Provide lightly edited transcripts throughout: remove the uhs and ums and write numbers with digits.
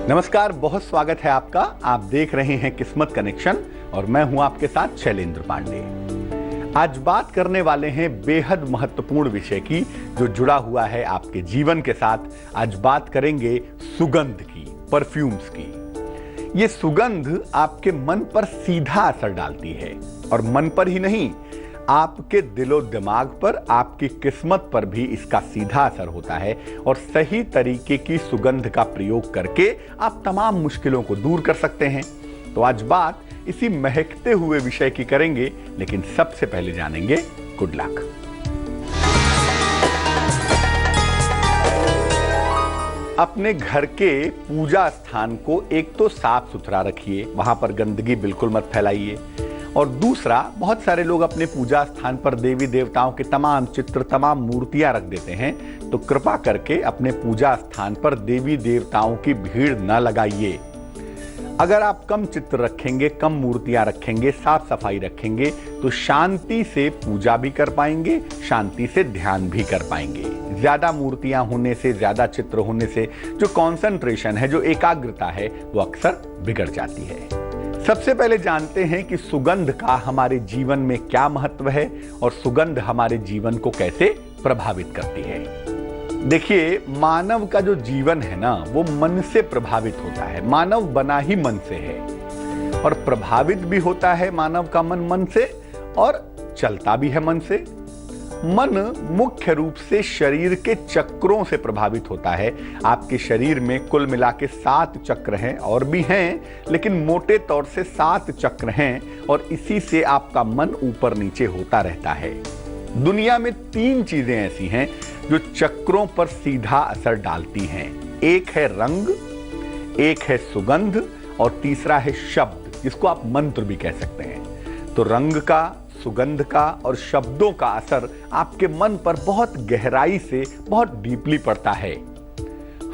नमस्कार, बहुत स्वागत है आपका। आप देख रहे हैं किस्मत कनेक्शन और मैं हूं आपके साथ शैलेंद्र पांडे। आज बात करने वाले हैं बेहद महत्वपूर्ण विषय की जो जुड़ा हुआ है आपके जीवन के साथ। आज बात करेंगे सुगंध की, परफ्यूम्स की। ये सुगंध आपके मन पर सीधा असर डालती है और मन पर ही नहीं, आपके दिलो दिमाग पर, आपकी किस्मत पर भी इसका सीधा असर होता है। और सही तरीके की सुगंध का प्रयोग करके आप तमाम मुश्किलों को दूर कर सकते हैं। तो आज बात इसी महकते हुए विषय की करेंगे, लेकिन सबसे पहले जानेंगे गुड लक। अपने घर के पूजा स्थान को एक तो साफ सुथरा रखिए, वहां पर गंदगी बिल्कुल मत फैलाइए। और दूसरा, बहुत सारे लोग अपने पूजा स्थान पर देवी देवताओं के तमाम चित्र, तमाम मूर्तियां रख देते हैं। तो कृपा करके अपने पूजा स्थान पर देवी देवताओं की भीड़ न लगाइए। अगर आप कम चित्र रखेंगे, कम मूर्तियां रखेंगे, साफ सफाई रखेंगे, तो शांति से पूजा भी कर पाएंगे, शांति से ध्यान भी कर पाएंगे। ज्यादा मूर्तियां होने से, ज्यादा चित्र होने से जो कॉन्सेंट्रेशन है, जो एकाग्रता है, वो अक्सर बिगड़ जाती है। सबसे पहले जानते हैं कि सुगंध का हमारे जीवन में क्या महत्व है और सुगंध हमारे जीवन को कैसे प्रभावित करती है। देखिए, मानव का जो जीवन है ना, वो मन से प्रभावित होता है। मानव बना ही मन से है और प्रभावित भी होता है मानव का मन से, और चलता भी है मन से। मन मुख्य रूप से शरीर के चक्रों से प्रभावित होता है। आपके शरीर में कुल मिला के 7 चक्र हैं, और भी हैं, लेकिन मोटे तौर से 7 चक्र हैं, और इसी से आपका मन ऊपर नीचे होता रहता है। दुनिया में 3 चीजें ऐसी हैं जो चक्रों पर सीधा असर डालती हैं। एक है रंग, एक है सुगंध, और तीसरा है शब्द, जिसको आप मंत्र भी कह सकते हैं। तो रंग का, सुगंध का और शब्दों का असर आपके मन पर बहुत गहराई से, बहुत डीपली पड़ता है।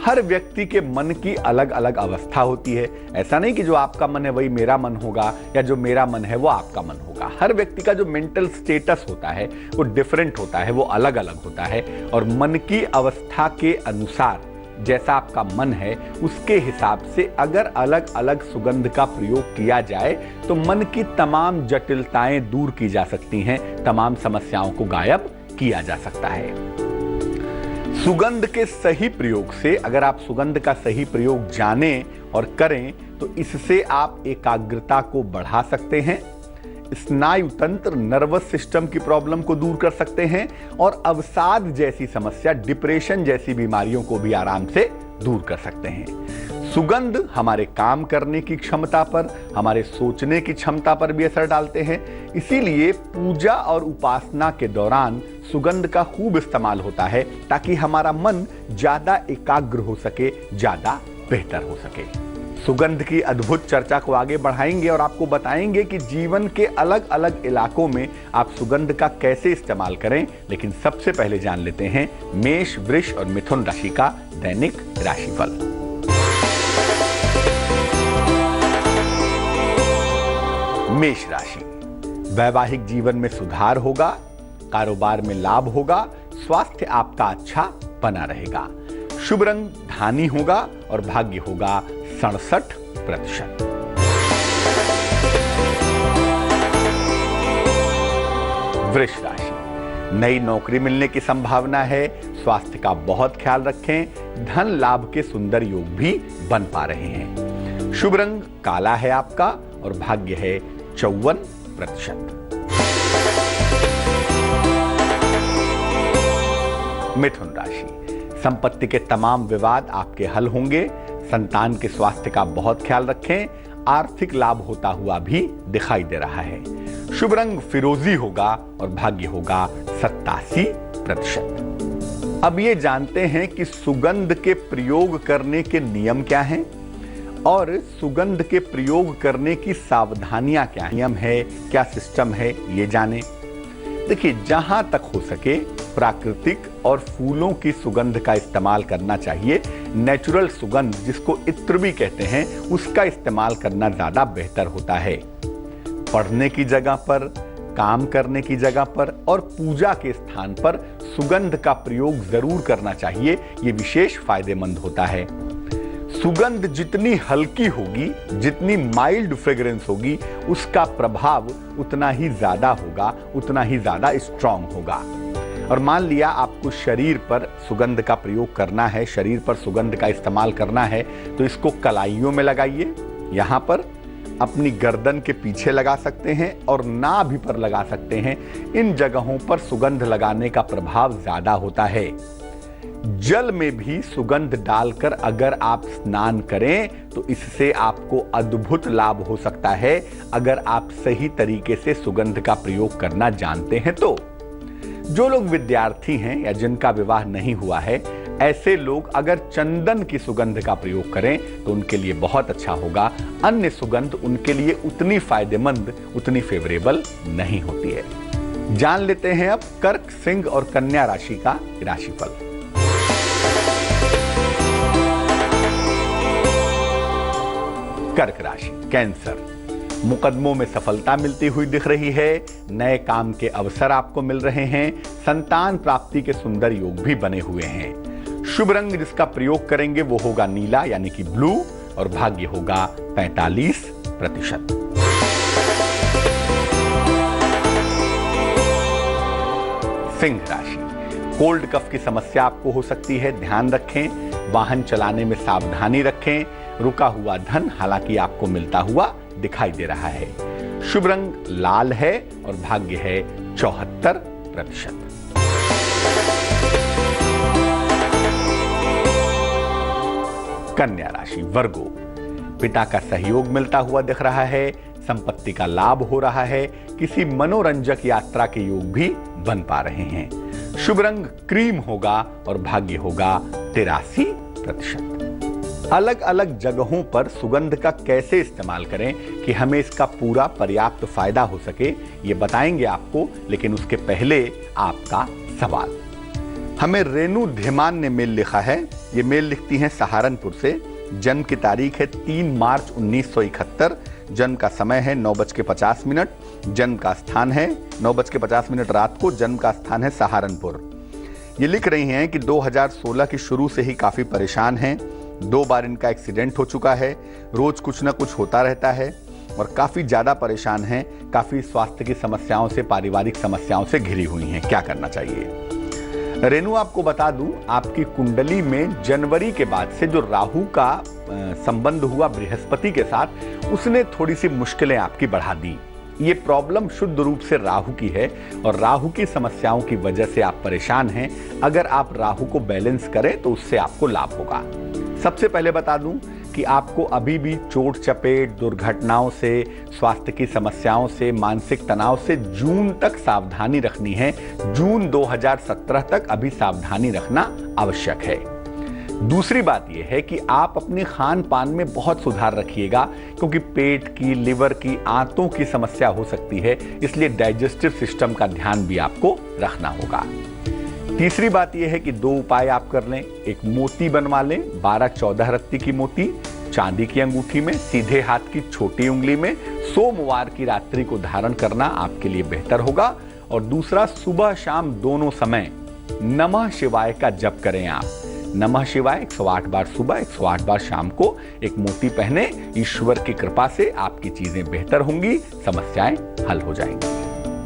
हर व्यक्ति के मन की अलग अलग अवस्था होती है। ऐसा नहीं कि जो आपका मन है वही मेरा मन होगा, या जो मेरा मन है वो आपका मन होगा। हर व्यक्ति का जो मेंटल स्टेटस होता है वो डिफरेंट होता है, वो अलग अलग होता है। और मन की अवस्था के अनुसार जैसा आपका मन है, उसके हिसाब से अगर अलग अलग सुगंध का प्रयोग किया जाए तो मन की तमाम जटिलताएं दूर की जा सकती हैं, तमाम समस्याओं को गायब किया जा सकता है। सुगंध के सही प्रयोग से, अगर आप सुगंध का सही प्रयोग जानें और करें, तो इससे आप एकाग्रता को बढ़ा सकते हैं, स्नायु तंत्र, नर्वस सिस्टम की प्रॉब्लम को दूर कर सकते हैं, और अवसाद जैसी समस्या, डिप्रेशन जैसी बीमारियों को भी आराम से दूर कर सकते हैं। सुगंध हमारे काम करने की क्षमता पर, हमारे सोचने की क्षमता पर भी असर डालते हैं। इसीलिए पूजा और उपासना के दौरान सुगंध का खूब इस्तेमाल होता है, ताकि हमारा मन ज्यादा एकाग्र हो सके, ज्यादा बेहतर हो सके। सुगंध की अद्भुत चर्चा को आगे बढ़ाएंगे और आपको बताएंगे कि जीवन के अलग अलग इलाकों में आप सुगंध का कैसे इस्तेमाल करें। लेकिन सबसे पहले जान लेते हैं मेष, वृष और मिथुन राशि का दैनिक राशिफल। मेष राशि, वैवाहिक जीवन में सुधार होगा, कारोबार में लाभ होगा, स्वास्थ्य आपका अच्छा बना रहेगा। शुभ रंग धानी होगा और भाग्य होगा 67%। वृष राशि, नई नौकरी मिलने की संभावना है। स्वास्थ्य का बहुत ख्याल रखें। धन लाभ के सुंदर योग भी बन पा रहे हैं। शुभ रंग काला है आपका और भाग्य है 54%। मिथुन राशि, संपत्ति के तमाम विवाद आपके हल होंगे। संतान के स्वास्थ्य का बहुत ख्याल रखें। आर्थिक लाभ होता हुआ भी दिखाई दे रहा है। शुभ रंग फिरोजी होगा और भाग्य होगा 87%। अब ये जानते हैं कि सुगंध के प्रयोग करने के नियम क्या हैं और सुगंध के प्रयोग करने की सावधानियां क्या नियम है, क्या सिस्टम है, ये जानें। देखिए, जहां तक हो सके प्राकृतिक और फूलों की सुगंध का इस्तेमाल करना चाहिए। नेचुरल सुगंध, जिसको इत्र भी कहते हैं, उसका इस्तेमाल करना ज्यादा बेहतर होता है। पढ़ने की जगह पर, काम करने की जगह पर और पूजा के स्थान पर सुगंध का प्रयोग जरूर करना चाहिए। ये विशेष फायदेमंद होता है। सुगंध जितनी हल्की होगी, जितनी माइल्ड फ्रेग्रेंस होगी, उसका प्रभाव उतना ही ज्यादा होगा, उतना ही ज्यादा स्ट्रांग होगा। और मान लिया आपको शरीर पर सुगंध का प्रयोग करना है, शरीर पर सुगंध का इस्तेमाल करना है, तो इसको कलाइयों में लगाइए, यहां पर अपनी गर्दन के पीछे लगा सकते हैं और नाभि पर लगा सकते हैं। इन जगहों पर सुगंध लगाने का प्रभाव ज्यादा होता है। जल में भी सुगंध डालकर अगर आप स्नान करें तो इससे आपको अद्भुत लाभ हो सकता है, अगर आप सही तरीके से सुगंध का प्रयोग करना जानते हैं तो। जो लोग विद्यार्थी हैं या जिनका विवाह नहीं हुआ है, ऐसे लोग अगर चंदन की सुगंध का प्रयोग करें तो उनके लिए बहुत अच्छा होगा। अन्य सुगंध उनके लिए उतनी फायदेमंद, उतनी फेवरेबल नहीं होती है। जान लेते हैं अब कर्क, सिंह और कन्या राशि का राशिफल। कर्क राशि, कैंसर। मुकदमों में सफलता मिलती हुई दिख रही है, नए काम के अवसर आपको मिल रहे हैं, संतान प्राप्ति के सुंदर योग भी बने हुए हैं। शुभ रंग जिसका प्रयोग करेंगे वो होगा नीला यानी कि ब्लू, और भाग्य होगा 45%। सिंह राशि, कोल्ड कफ की समस्या आपको हो सकती है, ध्यान रखें। वाहन चलाने में सावधानी रखें। रुका हुआ धन हालांकि आपको मिलता हुआ दिखाई दे रहा है। शुभ रंग लाल है और भाग्य है 74%। कन्या राशि, वर्गो। पिता का सहयोग मिलता हुआ दिख रहा है, संपत्ति का लाभ हो रहा है, किसी मनोरंजक यात्रा के योग भी बन पा रहे हैं। शुभ रंग क्रीम होगा और भाग्य होगा 83%। अलग अलग जगहों पर सुगंध का कैसे इस्तेमाल करें कि हमें इसका पूरा पर्याप्त फायदा हो सके, ये बताएंगे आपको, लेकिन उसके पहले आपका सवाल। हमें रेणु धीमान ने मेल लिखा है, ये मेल लिखती हैं सहारनपुर से। जन्म की तारीख है 3 मार्च 1971, जन्म का समय है 9:50, जन्म का स्थान है 9:50 रात को, जन्म का स्थान है सहारनपुर। ये लिख रही हैं कि 2016 की शुरू से ही काफी परेशान हैं, 2 बार इनका एक्सीडेंट हो चुका है, रोज कुछ ना कुछ होता रहता है और काफी ज्यादा परेशान हैं, काफी स्वास्थ्य की समस्याओं से, पारिवारिक समस्याओं से घिरी हुई हैं। क्या करना चाहिए? रेणु, आपको बता दूं, आपकी कुंडली में जनवरी के बाद से जो राहु का संबंध हुआ बृहस्पति के साथ, उसने थोड़ी सी मुश्किलें आपकी बढ़ा दी। ये प्रॉब्लम शुद्ध रूप से राहु की है और राहु की समस्याओं की वजह से आप परेशान हैं। अगर आप राहु को बैलेंस करें तो उससे आपको लाभ होगा। सबसे पहले बता दूं कि आपको अभी भी चोट चपेट, दुर्घटनाओं से, स्वास्थ्य की समस्याओं से, मानसिक तनाव से जून तक सावधानी रखनी है। जून 2017 तक अभी सावधानी रखना आवश्यक है। दूसरी बात यह है कि आप अपने खान पान में बहुत सुधार रखिएगा, क्योंकि पेट की, लिवर की, आंतों की समस्या हो सकती है, इसलिए डाइजेस्टिव सिस्टम का ध्यान भी आपको रखना होगा। तीसरी बात यह है कि 2 उपाय आप कर लें। एक मोती बनवा लें, 12-14 रत्ती की मोती चांदी की अंगूठी में, सीधे हाथ की छोटी उंगली में, सोमवार की रात्रि को धारण करना आपके लिए बेहतर होगा। और दूसरा, सुबह शाम दोनों समय नमः शिवाय का जप करें आप। नमः शिवाय 108 बार सुबह, 108 बार शाम को एक मोती पहने। ईश्वर की कृपा से आपकी चीजें बेहतर होंगी, समस्याएं हल हो जाएंगी।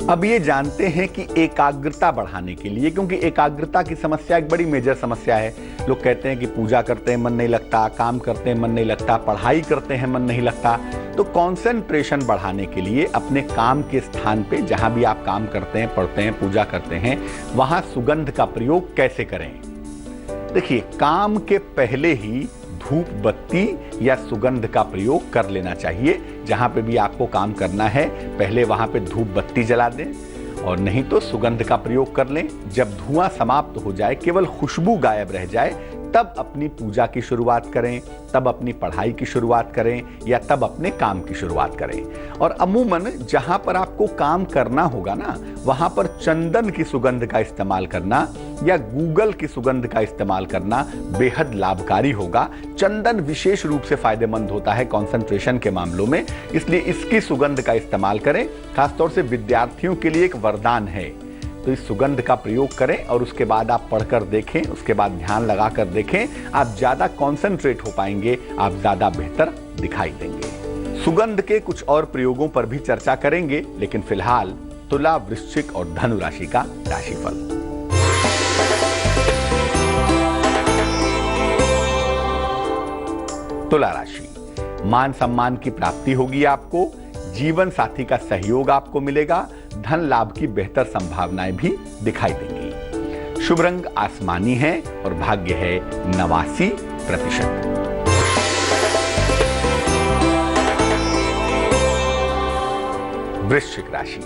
अब ये जानते हैं कि एकाग्रता बढ़ाने के लिए, क्योंकि एकाग्रता की समस्या एक बड़ी मेजर समस्या है। लोग कहते हैं कि पूजा करते हैं मन नहीं लगता, काम करते हैं मन नहीं लगता, पढ़ाई करते हैं मन नहीं लगता। तो कंसंट्रेशन बढ़ाने के लिए अपने काम के स्थान पे, जहां भी आप काम करते हैं, पढ़ते हैं, पूजा करते हैं, वहां सुगंध का प्रयोग कैसे करें? देखिए, काम के पहले ही धूप बत्ती या सुगंध का प्रयोग कर लेना चाहिए। जहां पे भी आपको काम करना है, पहले वहां पे धूप बत्ती जला दें, और नहीं तो सुगंध का प्रयोग कर लें। जब धुआं समाप्त हो जाए, केवल खुशबू गायब रह जाए, तब अपनी पूजा की शुरुआत करें, तब अपनी पढ़ाई की शुरुआत करें, या तब अपने काम की शुरुआत करें। और अमूमन जहां पर आपको काम करना होगा ना, वहां पर चंदन की सुगंध का इस्तेमाल करना या गूगल की सुगंध का इस्तेमाल करना बेहद लाभकारी होगा। चंदन विशेष रूप से फायदेमंद होता है कंसंट्रेशन के मामलों में, इसलिए इसकी सुगंध का इस्तेमाल करें। खासतौर से विद्यार्थियों के लिए एक वरदान है। तो इस सुगंध का प्रयोग करें और उसके बाद आप पढ़कर देखें, उसके बाद ध्यान लगाकर देखें, आप ज़्यादा कॉन्सेंट्रेट हो पाएंगे, आप ज़्यादा बेहतर दिखाई देंगे। सुगंध के कुछ और प्रयोगों पर भी चर्चा करेंगे, लेकिन फिलहाल तुला, वृश्चिक और धनु राशि का राशिफल। तुला राशि, मान सम्मान की प्राप्ति होगी आपको, जीवन साथी का सहयोग आपको मिलेगा, धन लाभ की बेहतर संभावनाएं भी दिखाई देंगी। शुभ रंग आसमानी है और भाग्य है 89%। वृश्चिक राशि,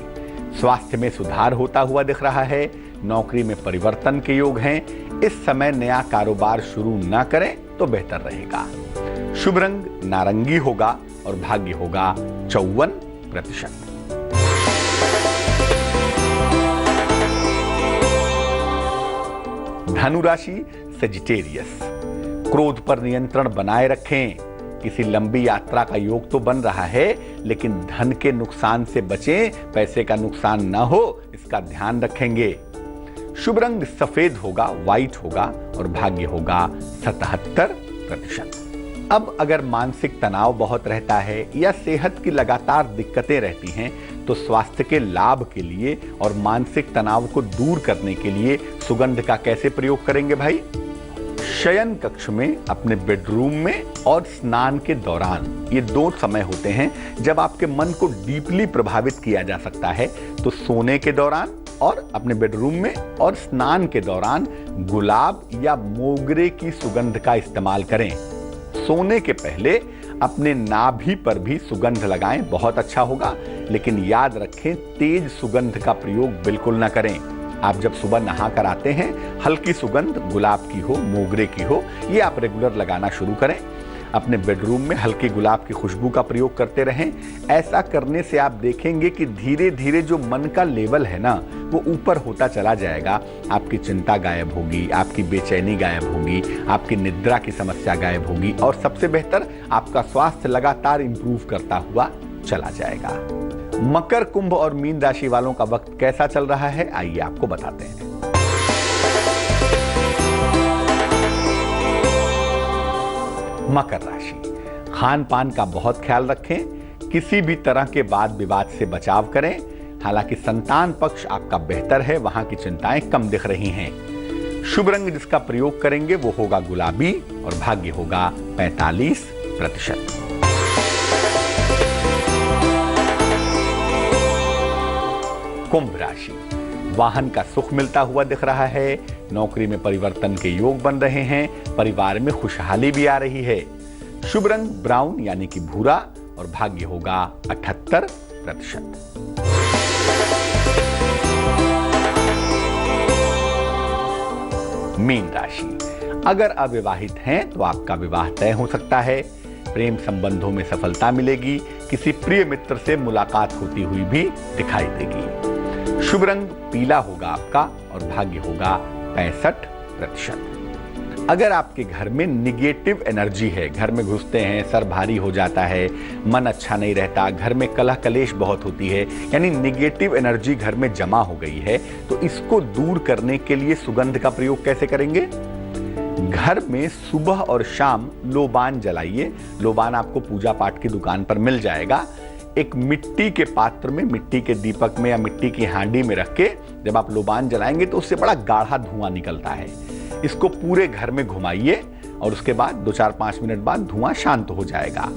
स्वास्थ्य में सुधार होता हुआ दिख रहा है, नौकरी में परिवर्तन के योग हैं। इस समय नया कारोबार शुरू ना करें तो बेहतर रहेगा। शुभ रंग नारंगी होगा और भाग्य होगा 54%। धनु राशि, सेजिटेरियस, क्रोध पर नियंत्रण बनाए रखें। किसी लंबी यात्रा का योग तो बन रहा है, लेकिन धन के नुकसान से बचें, पैसे का नुकसान ना हो, इसका ध्यान रखेंगे। शुभ रंग सफेद होगा, व्हाइट होगा और भाग्य होगा 77%। अब अगर मानसिक तनाव बहुत रहता है या सेहत की लगातार दिक्कतें रहती हैं, तो स्वास्थ्य के लाभ के लिए और मानसिक तनाव को दूर करने के लिए सुगंध का कैसे प्रयोग करेंगे भाई? शयन कक्ष में, अपने बेडरूम में और स्नान के दौरान, ये 2 समय होते हैं जब आपके मन को डीपली प्रभावित किया जा सकता है। तो सोने के दौरान और अपने बेडरूम में और स्नान के दौरान गुलाब या मोगरे की सुगंध का इस्तेमाल करें। सोने के पहले अपने नाभि पर भी सुगंध लगाएं, बहुत अच्छा होगा, लेकिन याद रखें तेज सुगंध का प्रयोग बिल्कुल ना करें। आप जब सुबह नहा कर आते हैं, हल्की सुगंध गुलाब की हो, मोगरे की हो, ये आप रेगुलर लगाना शुरू करें। अपने बेडरूम में हल्की गुलाब की खुशबू का प्रयोग करते रहें। ऐसा करने से आप देखेंगे कि धीरे धीरे जो मन का लेवल है ना, वो ऊपर होता चला जाएगा। आपकी चिंता गायब होगी, आपकी बेचैनी गायब होगी, आपकी निद्रा की समस्या गायब होगी और सबसे बेहतर आपका स्वास्थ्य लगातार इंप्रूव करता हुआ चला जाएगा। मकर, कुंभ और मीन राशि वालों का वक्त कैसा चल रहा है, आइए आपको बताते हैं। मकर राशि, खान पान का बहुत ख्याल रखें, किसी भी तरह के वाद विवाद से बचाव करें। हालांकि संतान पक्ष आपका बेहतर है, वहां की चिंताएं कम दिख रही हैं। शुभ रंग जिसका प्रयोग करेंगे वो होगा गुलाबी और भाग्य होगा 45%। कुंभ राशि, वाहन का सुख मिलता हुआ दिख रहा है, नौकरी में परिवर्तन के योग बन रहे हैं, परिवार में खुशहाली भी आ रही है। शुभ रंग ब्राउन यानी कि भूरा और भाग्य होगा 78%। मीन राशि, अगर अविवाहित हैं तो आपका विवाह तय हो सकता है, प्रेम संबंधों में सफलता मिलेगी, किसी प्रिय मित्र से मुलाकात होती हुई भी दिखाई देगी। शुभ रंग पीला होगा आपका और भाग्य होगा 65%। अगर आपके घर में निगेटिव एनर्जी है, घर में घुसते हैं, सर भारी हो जाता है, मन अच्छा नहीं रहता, घर में कलह कलेश बहुत होती है, यानी निगेटिव एनर्जी घर में जमा हो गई है, तो इसको दूर करने के लिए सुगंध का प्रयोग कैसे करेंगे? घर में सुबह और शाम लोबान जलाइए। लोबान आपको पूजा पाठ की दुकान पर मिल जाएगा। एक मिट्टी के पात्र में, मिट्टी के दीपक में या मिट्टी की हांडी में रख के जब आप लोबान जलाएंगे तो उससे बड़ा गाढ़ा धुआं निकलता है। इसको पूरे घर में घुमाइए और उसके बाद 2-4-5 मिनट बाद धुआं शांत हो जाएगा।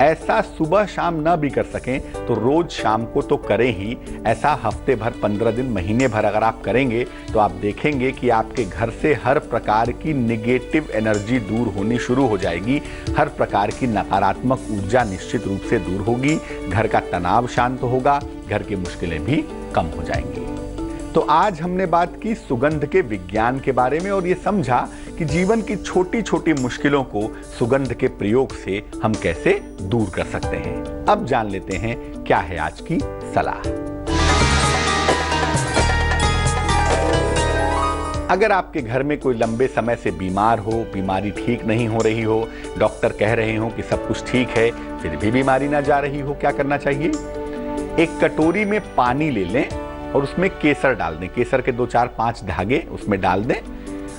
ऐसा सुबह शाम ना भी कर सकें तो रोज शाम को तो करें ही। ऐसा हफ्ते भर, 15 दिन, महीने भर अगर आप करेंगे तो आप देखेंगे कि आपके घर से हर प्रकार की निगेटिव एनर्जी दूर होनी शुरू हो जाएगी। हर प्रकार की नकारात्मक ऊर्जा निश्चित रूप से दूर होगी, घर का तनाव शांत होगा, घर की मुश्किलें भी कम हो जाएंगी। तो आज हमने बात की सुगंध के विज्ञान के बारे में और ये समझा कि जीवन की छोटी छोटी मुश्किलों को सुगंध के प्रयोग से हम कैसे दूर कर सकते हैं। अब जान लेते हैं क्या है आज की सलाह। अगर आपके घर में कोई लंबे समय से बीमार हो, बीमारी ठीक नहीं हो रही हो, डॉक्टर कह रहे हो कि सब कुछ ठीक है, फिर भी बीमारी ना जा रही हो, क्या करना चाहिए? एक कटोरी में पानी ले लें और उसमें केसर डाल दें। केसर के 2 4 5 धागे उसमें डाल दें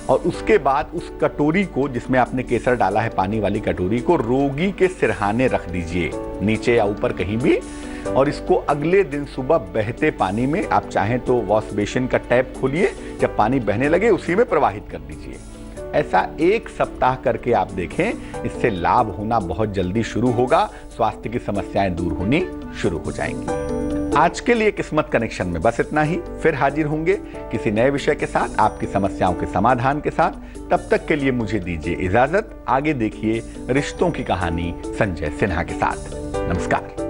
और उसके बाद उस कटोरी को, जिसमें आपने केसर डाला है, पानी वाली कटोरी को रोगी के सिरहाने रख दीजिए, नीचे या ऊपर कहीं भी। और इसको अगले दिन सुबह बहते पानी में, आप चाहें तो वॉश बेसिन का टैप खोलिए, जब पानी बहने लगे उसी में प्रवाहित कर दीजिए। ऐसा 1 सप्ताह करके आप देखें, इससे लाभ होना बहुत जल्दी शुरू होगा, स्वास्थ्य की समस्याएं दूर होनी शुरू हो जाएंगी। आज के लिए किस्मत कनेक्शन में बस इतना ही। फिर हाजिर होंगे किसी नए विषय के साथ, आपकी समस्याओं के समाधान के साथ। तब तक के लिए मुझे दीजिए इजाजत। आगे देखिए रिश्तों की कहानी संजय सिन्हा के साथ। नमस्कार।